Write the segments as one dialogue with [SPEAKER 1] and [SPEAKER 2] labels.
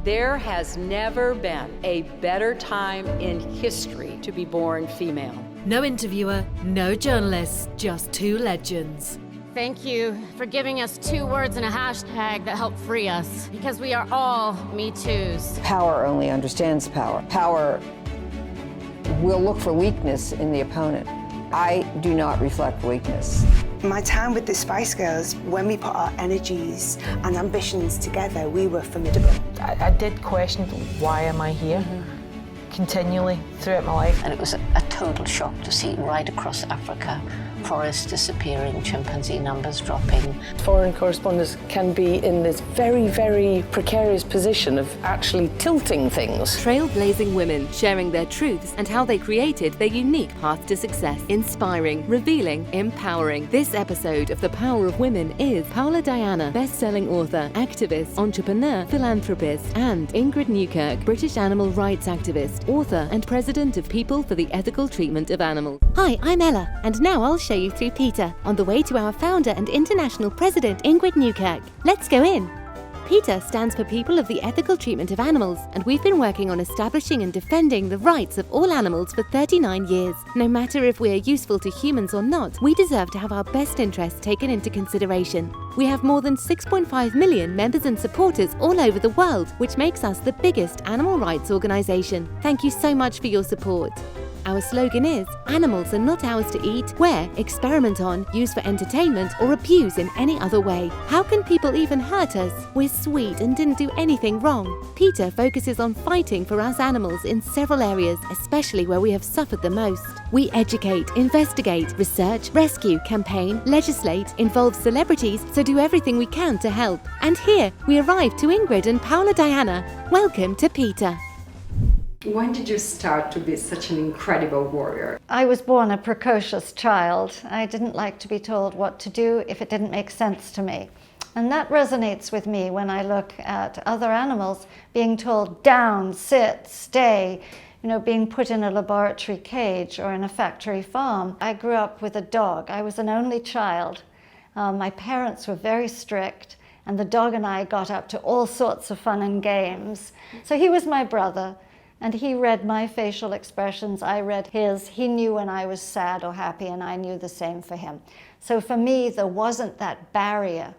[SPEAKER 1] There has never been a better time in history to be born female.
[SPEAKER 2] No interviewer, no journalists, just two legends.
[SPEAKER 3] Thank you for giving us 2 words and a hashtag that help free us, because we are all Me Too's.
[SPEAKER 4] Power only understands power. Power will look for weakness in the opponent. I do not reflect weakness.
[SPEAKER 5] My time with the Spice Girls, when we put our energies and ambitions together, we were formidable.
[SPEAKER 6] I did question, why am I here? Continually throughout my life.
[SPEAKER 7] And it was a total shock to see right across Africa, forests disappearing, chimpanzee numbers dropping.
[SPEAKER 6] Foreign correspondents can be in this very, very precarious position of actually tilting things.
[SPEAKER 2] Trailblazing women sharing their truths and how they created their unique path to success. Inspiring, revealing, empowering. This episode of The Power of Women is Paola Diana, best-selling author, activist, entrepreneur, philanthropist, and Ingrid Newkirk, British animal rights activist, author and president of People for the Ethical Treatment of Animals. Hi, I'm Ella, and now I'll show you through PETA, on the way to our founder and international president, Ingrid Newkirk. Let's go in. PETA stands for People of the Ethical Treatment of Animals, and we've been working on establishing and defending the rights of all animals for 39 years. No matter if we are useful to humans or not, we deserve to have our best interests taken into consideration. We have more than 6.5 million members and supporters all over the world, which makes us the biggest animal rights organisation. Thank you so much for your support. Our slogan is, animals are not ours to eat, wear, experiment on, use for entertainment, or abuse in any other way. How can people even hurt us? We're sweet and didn't do anything wrong. PETA focuses on fighting for us animals in several areas, especially where we have suffered the most. We educate, investigate, research, rescue, campaign, legislate, involve celebrities, so do everything we can to help. And here, we arrive to Ingrid and Paola Diana. Welcome to PETA.
[SPEAKER 8] When did you start to be such an incredible warrior?
[SPEAKER 9] I was born a precocious child. I didn't like to be told what to do if it didn't make sense to me. And that resonates with me when I look at other animals being told down, sit, stay, being put in a laboratory cage or in a factory farm. I grew up with a dog. I was an only child. My parents were very strict, and the dog and I got up to all sorts of fun and games. So he was my brother. And he read my facial expressions, I read his. He knew when I was sad or happy, and I knew the same for him. So for me, there wasn't that barrier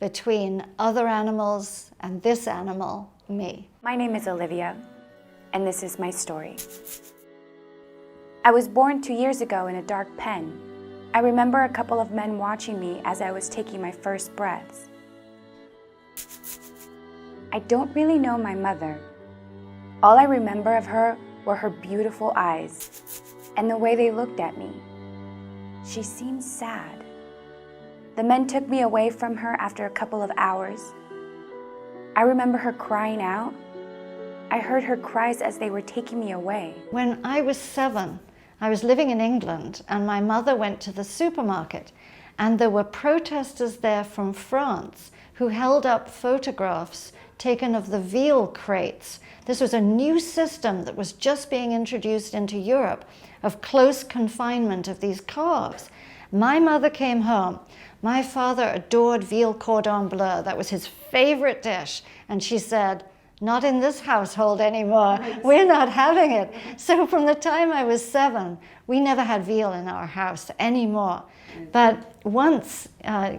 [SPEAKER 9] between other animals and this animal, me.
[SPEAKER 10] My name is Olivia, and this is my story. I was born 2 years ago in a dark pen. I remember a couple of men watching me as I was taking my first breaths. I don't really know my mother. All I remember of her were her beautiful eyes and the way they looked at me. She seemed sad. The men took me away from her after a couple of hours. I remember her crying out. I heard her cries as they were taking me away.
[SPEAKER 9] When I was 7, I was living in England, and my mother went to the supermarket, and there were protesters there from France who held up photographs taken of the veal crates. This was a new system that was just being introduced into Europe of close confinement of these calves. My mother came home. My father adored veal cordon bleu. That was his favorite dish. And she said, not in this household anymore. We're not having it. So from the time I was 7, we never had veal in our house anymore. But once,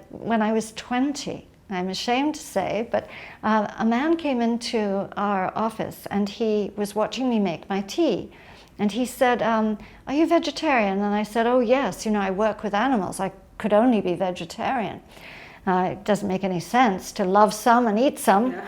[SPEAKER 9] when I was 20, I'm ashamed to say, but a man came into our office and he was watching me make my tea. And he said, are you vegetarian? And I said, oh yes, I work with animals. I could only be vegetarian. It doesn't make any sense to love some and eat some. Yeah.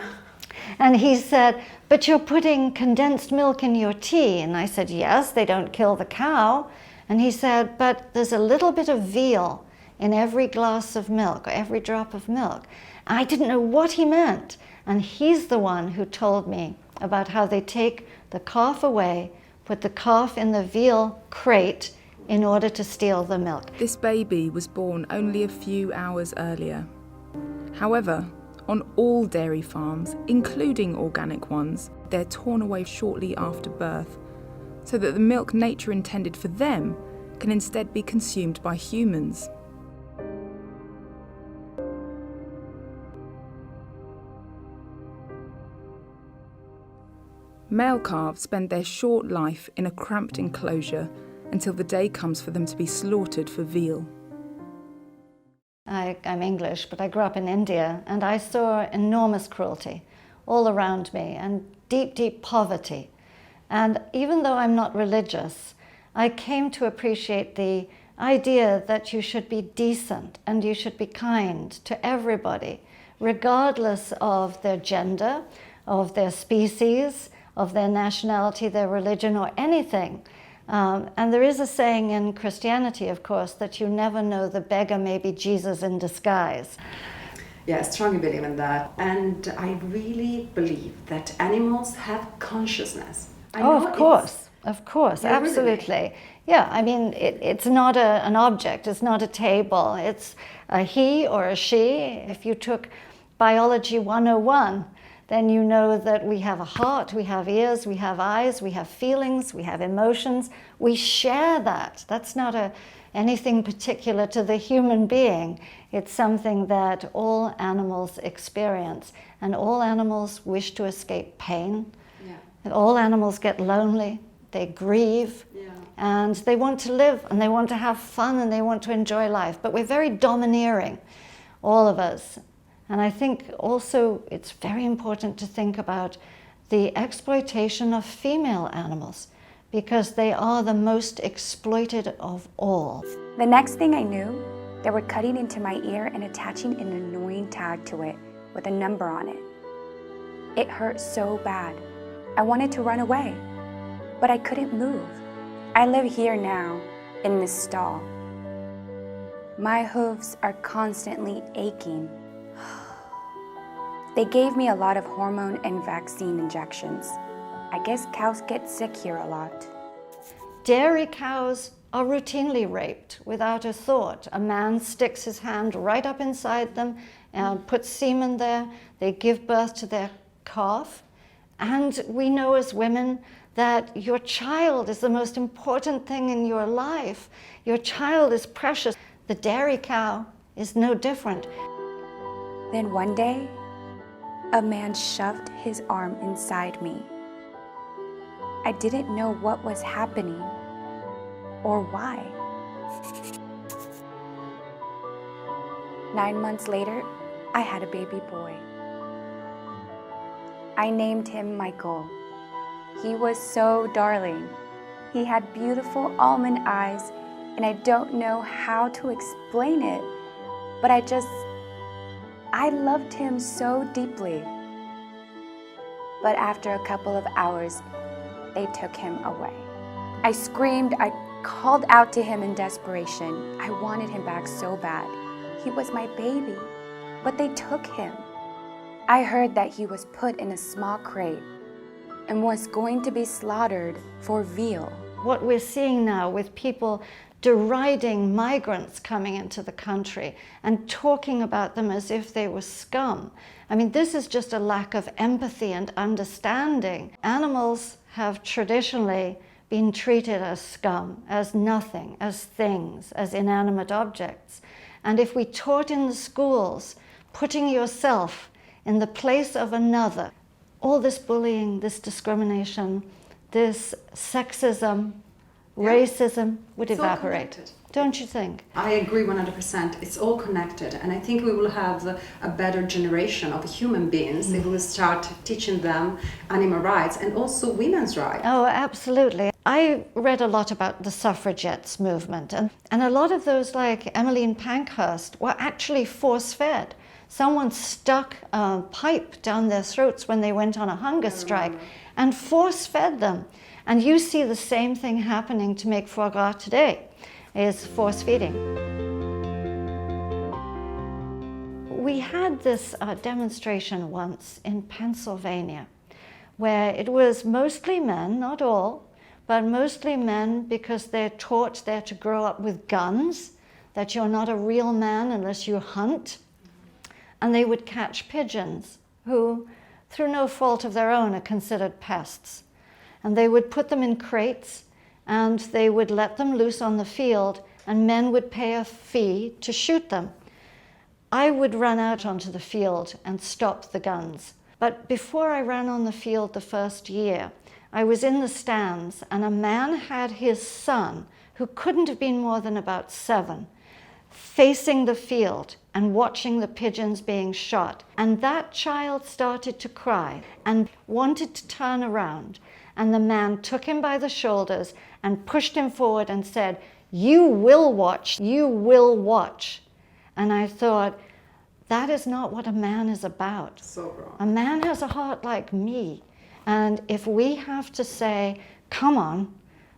[SPEAKER 9] And he said, but you're putting condensed milk in your tea. And I said, yes, they don't kill the cow. And he said, but there's a little bit of veal in every glass of milk, or every drop of milk. I didn't know what he meant. And he's the one who told me about how they take the calf away, put the calf in the veal crate in order to steal the milk.
[SPEAKER 11] This baby was born only a few hours earlier. However, on all dairy farms, including organic ones, they're torn away shortly after birth, so that the milk nature intended for them can instead be consumed by humans. Male calves spend their short life in a cramped enclosure until the day comes for them to be slaughtered for veal.
[SPEAKER 9] I'm English, but I grew up in India, and I saw enormous cruelty all around me and deep, deep poverty. And even though I'm not religious, I came to appreciate the idea that you should be decent and you should be kind to everybody, regardless of their gender, of their species, of their nationality, their religion, or anything. And there is a saying in Christianity, of course, that you never know, the beggar may be Jesus in disguise.
[SPEAKER 8] Yeah, I strongly believe in that. And I really believe that animals have consciousness.
[SPEAKER 9] Of course,
[SPEAKER 8] Yeah,
[SPEAKER 9] absolutely.
[SPEAKER 8] really.
[SPEAKER 9] Yeah, I mean, it's not an object, it's not a table, it's a he or a she. If you took Biology 101, then you know that we have a heart, we have ears, we have eyes, we have feelings, we have emotions. We share that. That's not anything particular to the human being. It's something that all animals experience. And all animals wish to escape pain.
[SPEAKER 8] Yeah.
[SPEAKER 9] And all animals get lonely, they grieve, and they want to live, and they want to have fun, and they want to enjoy life. But we're very domineering, all of us. And I think also it's very important to think about the exploitation of female animals, because they are the most exploited of all.
[SPEAKER 10] The next thing I knew, they were cutting into my ear and attaching an annoying tag to it with a number on it. It hurt so bad. I wanted to run away, but I couldn't move. I live here now, in this stall. My hooves are constantly aching. They gave me a lot of hormone and vaccine injections. I guess cows get sick here a lot.
[SPEAKER 9] Dairy cows are routinely raped without a thought. A man sticks his hand right up inside them and puts semen there. They give birth to their calf. And we know as women that your child is the most important thing in your life. Your child is precious. The dairy cow is no different.
[SPEAKER 10] Then one day, a man shoved his arm inside me. I didn't know what was happening or why. 9 months later, I had a baby boy. I named him Michael. He was so darling. He had beautiful almond eyes, and I don't know how to explain it, but I loved him so deeply. But after a couple of hours, they took him away. I screamed, I called out to him in desperation. I wanted him back so bad. He was my baby, but they took him. I heard that he was put in a small crate and was going to be slaughtered for veal.
[SPEAKER 9] What we're seeing now with people deriding migrants coming into the country and talking about them as if they were scum. I mean, this is just a lack of empathy and understanding. Animals have traditionally been treated as scum, as nothing, as things, as inanimate objects. And if we taught in the schools, putting yourself in the place of another, all this bullying, this discrimination, this sexism, racism would evaporate. Don't you think?
[SPEAKER 8] I agree 100%. It's all connected, and I think we will have a better generation of human beings if we will start teaching them animal rights and also women's rights.
[SPEAKER 9] Oh, absolutely. I read a lot about the suffragettes movement, and a lot of those, like Emmeline Pankhurst, were actually force-fed. Someone stuck a pipe down their throats when they went on a hunger strike and force-fed them. And you see the same thing happening to make foie gras today, is force feeding. We had this demonstration once in Pennsylvania, where it was mostly men, not all, but mostly men, because they're taught they're to grow up with guns, that you're not a real man unless you hunt. And they would catch pigeons who, through no fault of their own, are considered pests. And they would put them in crates, and they would let them loose on the field, and men would pay a fee to shoot them. I would run out onto the field and stop the guns, But before I ran on the field the first year, I was in the stands, and a man had his son, who couldn't have been more than about 7, facing the field and watching the pigeons being shot. And that child started to cry and wanted to turn around. And the man took him by the shoulders and pushed him forward and said, "You will watch, you will watch." And I thought, that is not what a man is about.
[SPEAKER 8] So wrong.
[SPEAKER 9] A man has a heart like me. And if we have to say, come on,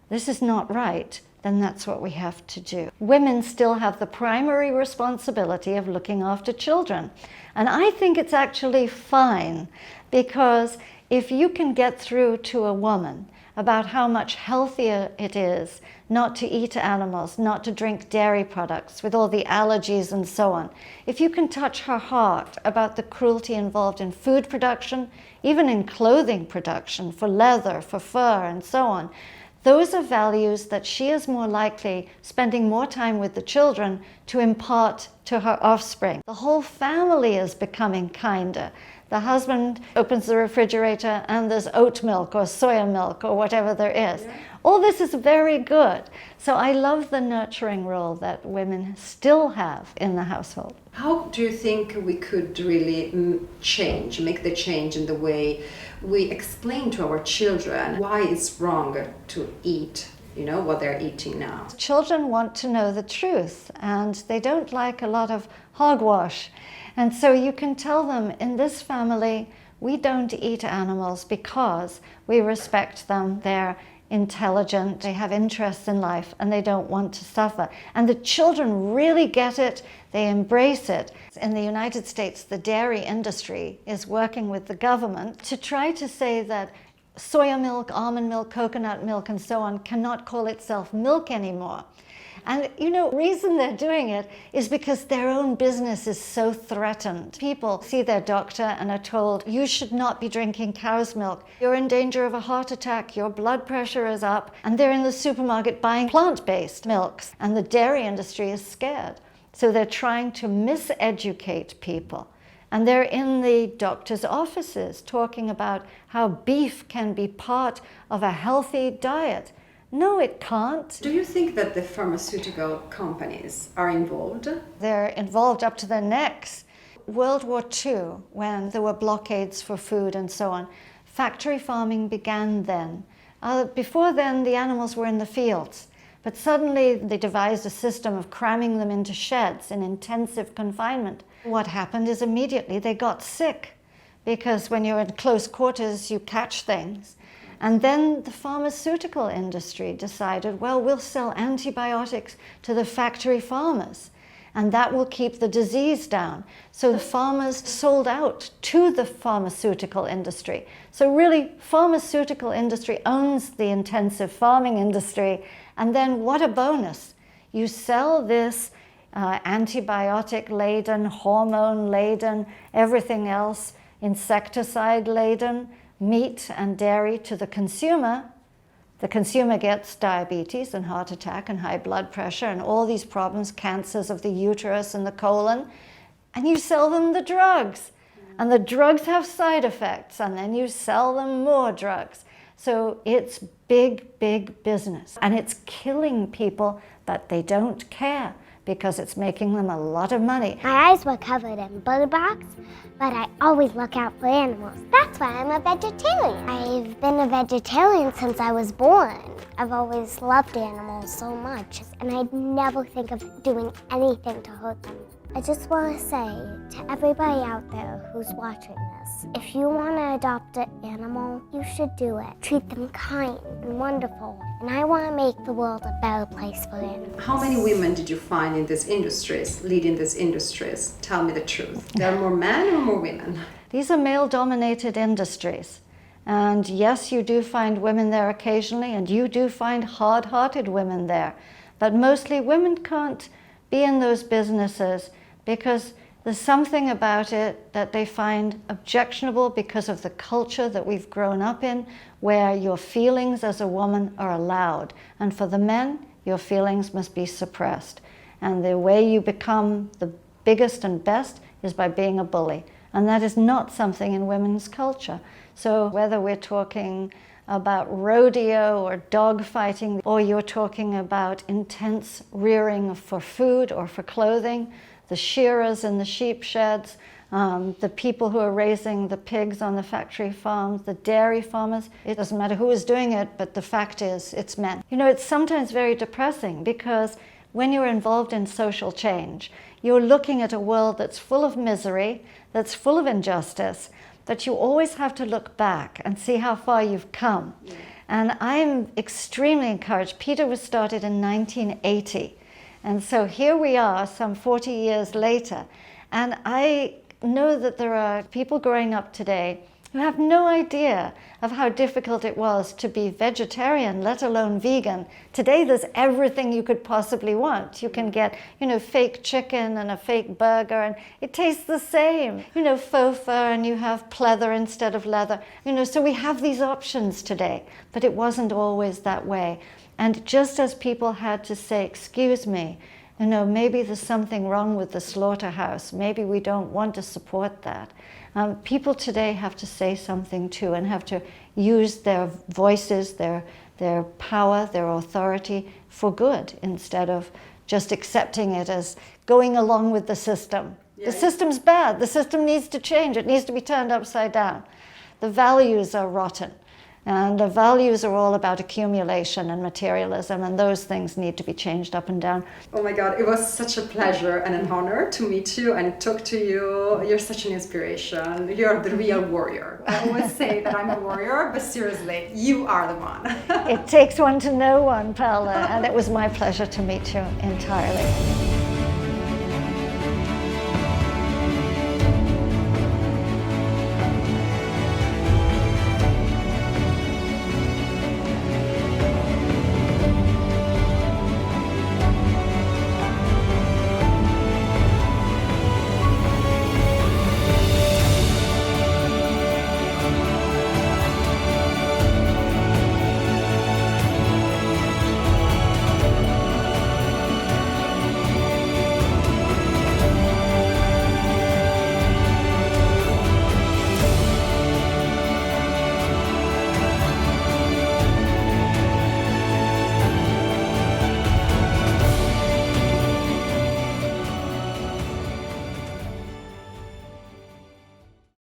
[SPEAKER 9] this is not right, then that's what we have to do. Women still have the primary responsibility of looking after children. And I think it's actually fine, because if you can get through to a woman about how much healthier it is not to eat animals, not to drink dairy products with all the allergies and so on, if you can touch her heart about the cruelty involved in food production, even in clothing production, for leather, for fur, and so on, those are values that she is more likely spending more time with the children to impart to her offspring. The whole family is becoming kinder. The husband opens the refrigerator and there's oat milk or soya milk or whatever there is. Yeah. All this is very good. So I love the nurturing role that women still have in the household.
[SPEAKER 8] How do you think we could really make the change in the way we explain to our children why it's wrong to eat, what they're eating now?
[SPEAKER 9] Children want to know the truth, and they don't like a lot of hogwash. And so you can tell them, in this family, we don't eat animals because we respect them. They're intelligent, they have interests in life, and they don't want to suffer. And the children really get it, they embrace it. In the United States, the dairy industry is working with the government to try to say that soya milk, almond milk, coconut milk, and so on cannot call itself milk anymore. And the reason they're doing it is because their own business is so threatened. People see their doctor and are told, you should not be drinking cow's milk. You're in danger of a heart attack, your blood pressure is up, and they're in the supermarket buying plant-based milks. And the dairy industry is scared. So they're trying to miseducate people. And they're in the doctor's offices talking about how beef can be part of a healthy diet. No, it can't.
[SPEAKER 8] Do you think that the pharmaceutical companies are involved?
[SPEAKER 9] They're involved up to their necks. World War II, when there were blockades for food and so on, factory farming began then. Before then, the animals were in the fields. But suddenly, they devised a system of cramming them into sheds in intensive confinement. What happened is immediately they got sick, because when you're in close quarters, you catch things. And then the pharmaceutical industry decided, well, we'll sell antibiotics to the factory farmers, and that will keep the disease down. So the farmers sold out to the pharmaceutical industry. So really, pharmaceutical industry owns the intensive farming industry, and then what a bonus. You sell this antibiotic-laden, hormone-laden, everything else, insecticide-laden, meat and dairy to the consumer gets diabetes and heart attack and high blood pressure and all these problems, cancers of the uterus and the colon, and you sell them the drugs. And the drugs have side effects, and then you sell them more drugs. So it's big, big business. And it's killing people, but they don't care, because it's making them a lot of money.
[SPEAKER 12] My eyes were covered in botox, but I always look out for animals. That's why I'm a vegetarian. I've been a vegetarian since I was born. I've always loved animals so much, and I'd never think of doing anything to hurt them. I just want to say to everybody out there who's watching this, if you want to adopt an animal, you should do it. Treat them kind and wonderful. And I want to make the world a better place for animals.
[SPEAKER 8] How many women did you find in these industries, leading these industries? Tell me the truth. There are more men or more women?
[SPEAKER 9] These are male-dominated industries. And yes, you do find women there occasionally, and you do find hard-hearted women there. But mostly women can't be in those businesses because there's something about it that they find objectionable because of the culture that we've grown up in, where your feelings as a woman are allowed. And for the men, your feelings must be suppressed. And the way you become the biggest and best is by being a bully. And that is not something in women's culture. So whether we're talking about rodeo or dog fighting, or you're talking about intense rearing for food or for clothing, the shearers in the sheep sheds, the people who are raising the pigs on the factory farms, the dairy farmers, it doesn't matter who is doing it, but the fact is it's men. You know, it's sometimes very depressing because when you're involved in social change, you're looking at a world that's full of misery, that's full of injustice, but you always have to look back and see how far you've come. Yeah. And I'm extremely encouraged. PETA was started in 1980. And so here we are some 40 years later. And I know that there are people growing up today who have no idea of how difficult it was to be vegetarian, let alone vegan. Today there's everything you could possibly want. You can get, you know, fake chicken and a fake burger, and it tastes the same. You know, faux fur, and you have pleather instead of leather. You know, so we have these options today, but it wasn't always that way. And just as people had to say, excuse me, you know, maybe there's something wrong with the slaughterhouse, maybe we don't want to support that. People today have to say something too, and have to use their voices, their power, their authority for good, instead of just accepting it as going along with the system. Yeah. The system's bad, the system needs to change, it needs to be turned upside down. The values are rotten. And the values are all about accumulation and materialism, and those things need to be changed up and down.
[SPEAKER 8] Oh my God, it was such a pleasure and an honor to meet you and talk to you. You're such an inspiration. You're the real warrior. I always say that I'm a warrior, but seriously, you are the one.
[SPEAKER 9] It takes one to know one, Paola, and it was my pleasure to meet you entirely.